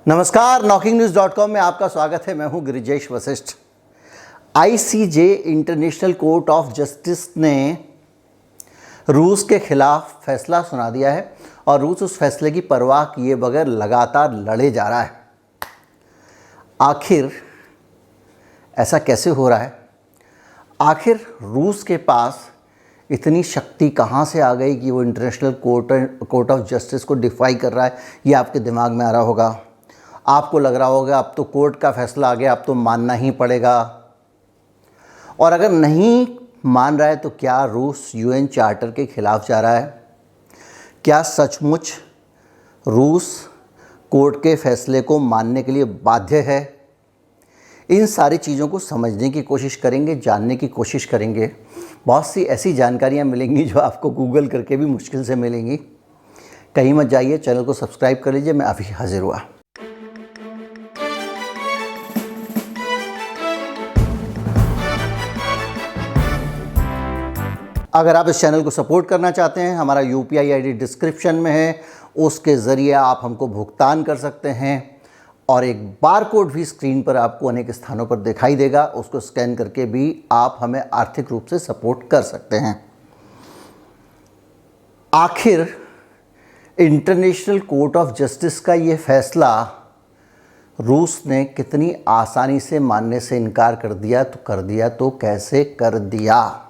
नमस्कार, NockingNews.com में आपका स्वागत है। मैं हूं Girijesh Vashishtha. ICJ international court of justice ने रूस के खिलाफ फैसला सुना दिया है और रूस उस फैसले की परवाह किए बगैर लगातार लड़े जा रहा है। आखिर ऐसा कैसे हो रहा है? आखिर रूस के पास इतनी शक्ति कहाँ से आ गई कि वो इंटरनेशनल कोर्ट ऑफ जस्टिस को डिफाई कर रहा है? ये आपके दिमाग में आ रहा होगा। आपको लग रहा होगा अब तो कोर्ट का फैसला आ गया, अब तो मानना ही पड़ेगा। और अगर नहीं मान रहा है तो क्या रूस यूएन चार्टर के खिलाफ जा रहा है? क्या सचमुच रूस कोर्ट के फैसले को मानने के लिए बाध्य है? इन सारी चीज़ों को समझने की कोशिश करेंगे, जानने की कोशिश करेंगे। बहुत सी ऐसी जानकारियाँ मिलेंगी जो आपको गूगल करके भी मुश्किल से मिलेंगी। कहीं मत जाइए, चैनल को सब्सक्राइब कर लीजिए। मैं अभी हाजिर हुआ। अगर आप इस चैनल को सपोर्ट करना चाहते हैं, हमारा यूपीआई आईडी डिस्क्रिप्शन में है, उसके ज़रिए आप हमको भुगतान कर सकते हैं और एक बारकोड भी स्क्रीन पर आपको अनेक स्थानों पर दिखाई देगा। उसको स्कैन करके भी आप हमें आर्थिक रूप से सपोर्ट कर सकते हैं। आखिर इंटरनेशनल कोर्ट ऑफ जस्टिस का ये फैसला रूस ने कितनी आसानी से मानने से इनकार कर दिया तो कैसे कर दिया?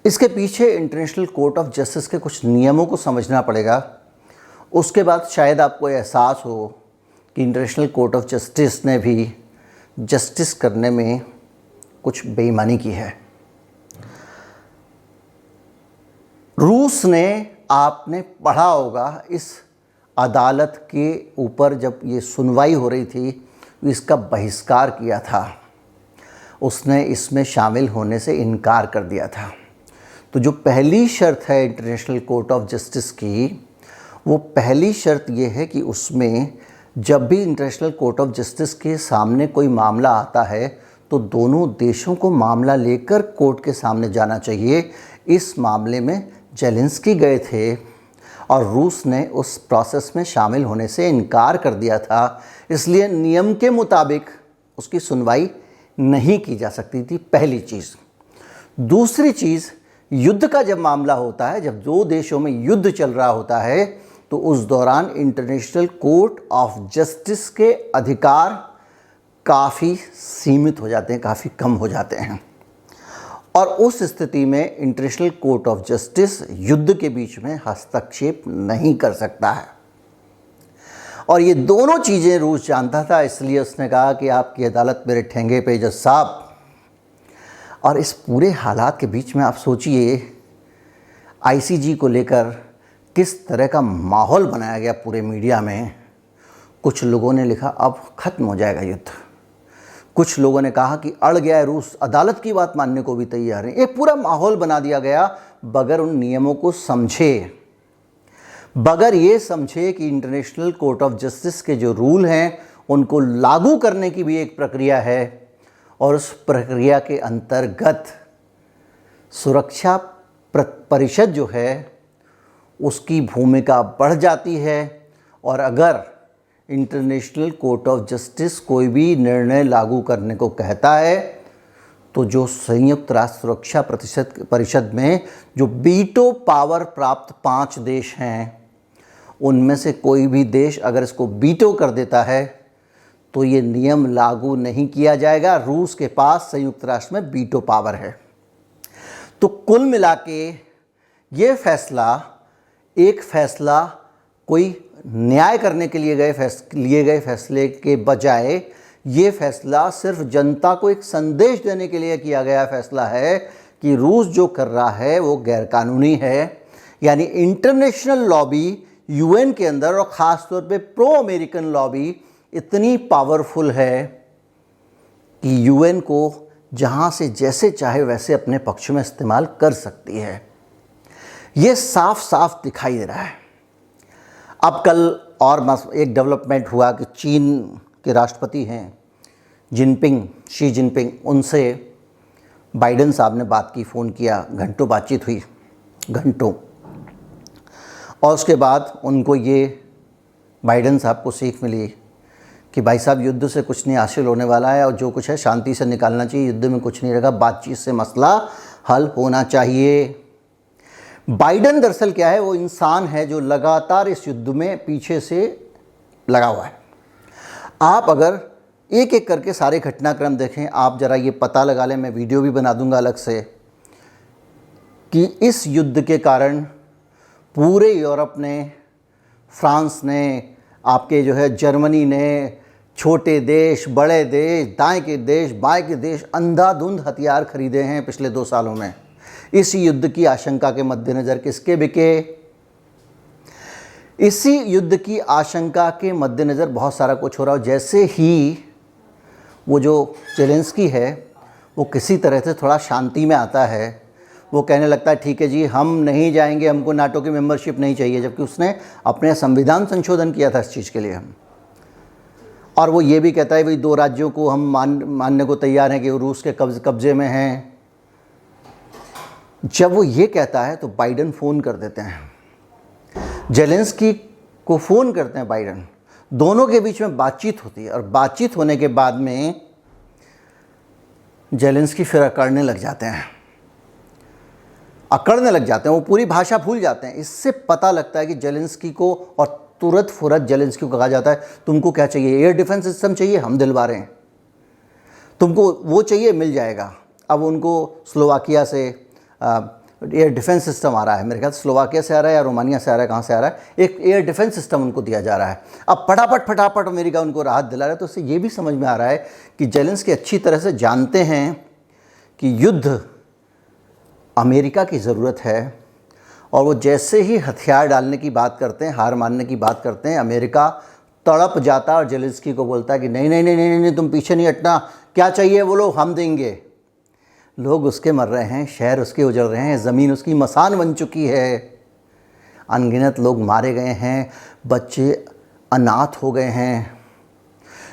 इसके पीछे इंटरनेशनल कोर्ट ऑफ जस्टिस के कुछ नियमों को समझना पड़ेगा। उसके बाद शायद आपको एहसास हो कि इंटरनेशनल कोर्ट ऑफ जस्टिस ने भी जस्टिस करने में कुछ बेईमानी की है। रूस ने, आपने पढ़ा होगा, इस अदालत के ऊपर जब ये सुनवाई हो रही थी इसका बहिष्कार किया था। उसने इसमें शामिल होने से इनकार कर दिया था। तो जो पहली शर्त है इंटरनेशनल कोर्ट ऑफ जस्टिस की, वो पहली शर्त ये है कि उसमें जब भी इंटरनेशनल कोर्ट ऑफ जस्टिस के सामने कोई मामला आता है तो दोनों देशों को मामला लेकर कोर्ट के सामने जाना चाहिए। इस मामले में जेलेंस्की गए थे और रूस ने उस प्रोसेस में शामिल होने से इनकार कर दिया था, इसलिए नियम के मुताबिक उसकी सुनवाई नहीं की जा सकती थी। पहली चीज़। दूसरी चीज़, युद्ध का जब मामला होता है, जब दो देशों में युद्ध चल रहा होता है, तो उस दौरान इंटरनेशनल कोर्ट ऑफ जस्टिस के अधिकार काफ़ी सीमित हो जाते हैं, काफ़ी कम हो जाते हैं। और उस स्थिति में इंटरनेशनल कोर्ट ऑफ जस्टिस युद्ध के बीच में हस्तक्षेप नहीं कर सकता है। और ये दोनों चीज़ें रूस जानता था, इसलिए उसने कहा कि आपकी अदालत मेरे ठेंगे पे जज साहब। और इस पूरे हालात के बीच में आप सोचिए आईसीजे को लेकर किस तरह का माहौल बनाया गया पूरे मीडिया में। कुछ लोगों ने लिखा अब ख़त्म हो जाएगा युद्ध, कुछ लोगों ने कहा कि अड़ गया है रूस, अदालत की बात मानने को भी तैयार है। एक पूरा माहौल बना दिया गया बगैर उन नियमों को समझे, बगैर ये समझे कि इंटरनेशनल कोर्ट ऑफ जस्टिस के जो रूल हैं उनको लागू करने की भी एक प्रक्रिया है और उस प्रक्रिया के अंतर्गत सुरक्षा परिषद जो है उसकी भूमिका बढ़ जाती है। और अगर इंटरनेशनल कोर्ट ऑफ जस्टिस कोई भी निर्णय लागू करने को कहता है तो जो संयुक्त राष्ट्र सुरक्षा परिषद में जो वीटो पावर प्राप्त 5 देश हैं, उनमें से कोई भी देश अगर इसको वीटो कर देता है तो ये नियम लागू नहीं किया जाएगा। रूस के पास संयुक्त राष्ट्र में वीटो पावर है। तो कुल मिला के ये एक फैसला कोई न्याय करने के लिए लिए गए फैसले के बजाय ये फैसला सिर्फ जनता को एक संदेश देने के लिए किया गया फैसला है कि रूस जो कर रहा है वो गैरकानूनी है। यानी इंटरनेशनल लॉबी यूएन के अंदर और ख़ास तौर पे प्रो अमेरिकन लॉबी इतनी पावरफुल है कि यूएन को जहाँ से जैसे चाहे वैसे अपने पक्ष में इस्तेमाल कर सकती है। ये साफ साफ दिखाई दे रहा है। अब कल और एक डेवलपमेंट हुआ कि चीन के राष्ट्रपति हैं शी जिनपिंग, उनसे बाइडेन साहब ने बात की, फ़ोन किया, घंटों बातचीत हुई, घंटों। और उसके बाद उनको ये बाइडेन साहब को सीख मिली कि भाई साहब युद्ध से कुछ नहीं हासिल होने वाला है और जो कुछ है शांति से निकालना चाहिए, युद्ध में कुछ नहीं रहेगा, बातचीत से मसला हल होना चाहिए। बाइडेन दरअसल क्या है, वो इंसान है जो लगातार इस युद्ध में पीछे से लगा हुआ है। आप अगर एक एक करके सारे घटनाक्रम देखें, आप ज़रा ये पता लगा लें, मैं वीडियो भी बना दूंगा अलग से, कि इस युद्ध के कारण पूरे यूरोप ने, फ्रांस ने, आपके जो है जर्मनी ने, छोटे देश, बड़े देश, दाएं के देश, बाएं के देश अंधाधुंध हथियार खरीदे हैं पिछले 2 सालों में। इस युद्ध की आशंका के मद्देनज़र किसके बिके? इसी युद्ध की आशंका के मद्देनज़र बहुत सारा कुछ हो रहा है। जैसे ही वो जो ज़ेलेंस्की है वो किसी तरह से थोड़ा शांति में आता है, वो कहने लगता है ठीक है जी, हम नहीं जाएंगे, हमको नाटो की मेंबरशिप नहीं चाहिए, जबकि उसने अपने संविधान संशोधन किया था इस चीज़ के लिए। और वो ये भी कहता है भाई 2 राज्यों को हम मानने को तैयार हैं कि वो रूस के कब्जे में हैं। जब वो ये कहता है तो बाइडेन फ़ोन कर देते हैं, ज़ेलेंस्की को फ़ोन करते हैं बाइडेन, दोनों के बीच में बातचीत होती है और बातचीत होने के बाद में ज़ेलेंस्की फिर अकड़ने लग जाते हैं, वो पूरी भाषा भूल जाते हैं। इससे पता लगता है कि ज़ेलेंस्की को, और तुरंत फुरत ज़ेलेंस्की को कहा जाता है तुमको क्या चाहिए? एयर डिफेंस सिस्टम चाहिए, हम दिलवा रहे हैं, तुमको वो चाहिए, मिल जाएगा। अब उनको स्लोवाकिया से एयर डिफेंस सिस्टम आ रहा है, मेरे ख्याल स्लोवाकिया से आ रहा है या रोमानिया से आ रहा है, कहाँ से आ रहा है, एक एयर डिफेंस सिस्टम उनको दिया जा रहा है। अब फटाफट अमेरिका उनको राहत दिला रहा है। तो उससे ये भी समझ में आ रहा है कि ज़ेलेंस्की अच्छी तरह से जानते हैं कि युद्ध अमेरिका की ज़रूरत है, और वो जैसे ही हथियार डालने की बात करते हैं, हार मानने की बात करते हैं, अमेरिका तड़प जाता है और ज़ेलेंस्की को बोलता है कि नहीं नहीं नहीं नहीं नहीं, तुम पीछे नहीं हटना, क्या चाहिए बोलो, हम देंगे। लोग उसके मर रहे हैं, शहर उसके उजड़ रहे हैं, ज़मीन उसकी मसान बन चुकी है, अनगिनत लोग मारे गए हैं, बच्चे अनाथ हो गए हैं,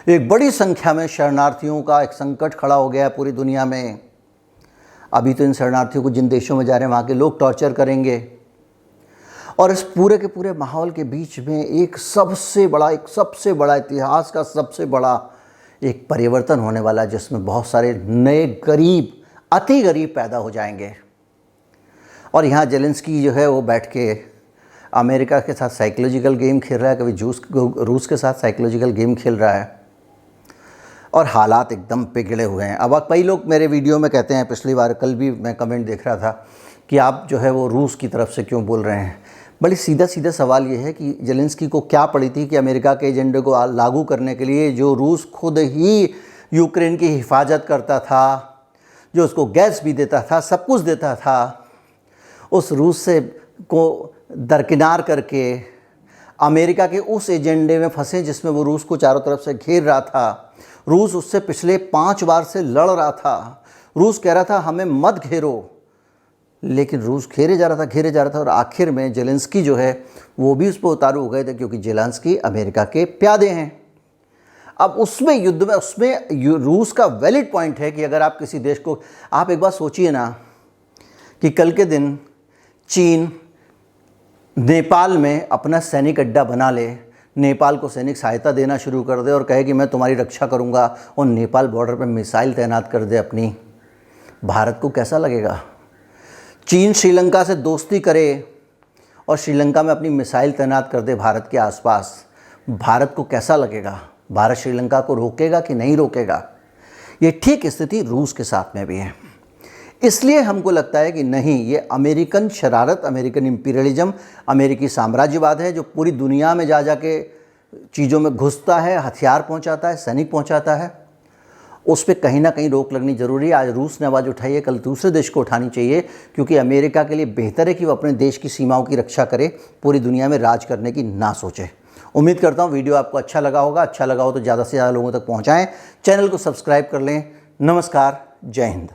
एक बड़ी संख्या में शरणार्थियों का एक संकट खड़ा हो गया है पूरी दुनिया में। अभी तो इन शरणार्थियों को जिन देशों में जा रहे हैं वहाँ के लोग टॉर्चर करेंगे, और इस पूरे के पूरे माहौल के बीच में एक सबसे बड़ा इतिहास का सबसे बड़ा एक परिवर्तन होने वाला है, जिसमें बहुत सारे नए गरीब, अति गरीब पैदा हो जाएंगे। और यहाँ ज़ेलेंस्की जो है वो बैठ के अमेरिका के साथ साइकोलॉजिकल गेम खेल रहा है, कभी रूस के साथ साइकोलॉजिकल गेम खेल रहा है, और हालात एकदम बिगड़े हुए हैं। अब कई लोग मेरे वीडियो में कहते हैं, पिछली बार कल भी मैं कमेंट देख रहा था, कि आप जो है वो रूस की तरफ से क्यों बोल रहे हैं। बड़ी सीधा सवाल ये है कि ज़ेलेंस्की को क्या पड़ी थी कि अमेरिका के एजेंडे को लागू करने के लिए, जो रूस खुद ही यूक्रेन की हिफाजत करता था, जो उसको गैस भी देता था, सब कुछ देता था, उस रूस से को दरकिनार करके अमेरिका के उस एजेंडे में फंसे जिसमें वो रूस को चारों तरफ से घेर रहा था। रूस उससे पिछले 5 बार से लड़ रहा था। रूस कह रहा था हमें मत घेरो, लेकिन रूस घेरे जा रहा था, और आखिर में ज़ेलेंस्की जो है वो भी उस पर उतारू हो गए थे, क्योंकि ज़ेलेंस्की अमेरिका के प्यादे हैं। अब उसमें युद्ध में, उसमें रूस का वैलिड पॉइंट है कि अगर आप किसी देश को, आप एक बात सोचिए ना कि कल के दिन चीन नेपाल में अपना सैनिक अड्डा बना ले, नेपाल को सैनिक सहायता देना शुरू कर दे और कहे कि मैं तुम्हारी रक्षा करूंगा, और नेपाल बॉर्डर पर मिसाइल तैनात कर दे अपनी, भारत को कैसा लगेगा? चीन श्रीलंका से दोस्ती करे और श्रीलंका में अपनी मिसाइल तैनात कर दे भारत के आसपास, भारत को कैसा लगेगा? भारत श्रीलंका को रोकेगा कि नहीं रोकेगा? ये ठीक स्थिति रूस के साथ में भी है। इसलिए हमको लगता है कि नहीं, ये अमेरिकन शरारत, अमेरिकन इंपीरियलिज्म, अमेरिकी साम्राज्यवाद है, जो पूरी दुनिया में जा के चीज़ों में घुसता है, हथियार पहुंचाता है, सैनिक पहुंचाता है। उस पर कहीं ना कहीं रोक लगनी ज़रूरी है। आज रूस ने आवाज़ उठाई है, कल दूसरे देश को उठानी चाहिए, क्योंकि अमेरिका के लिए बेहतर है कि वो अपने देश की सीमाओं की रक्षा करे, पूरी दुनिया में राज करने की ना सोचे। उम्मीद करता हूँ वीडियो आपको अच्छा लगा होगा। अच्छा लगा हो तो ज़्यादा से ज़्यादा लोगों तक पहुँचाएँ, चैनल को सब्सक्राइब कर लें। नमस्कार, जय हिंद।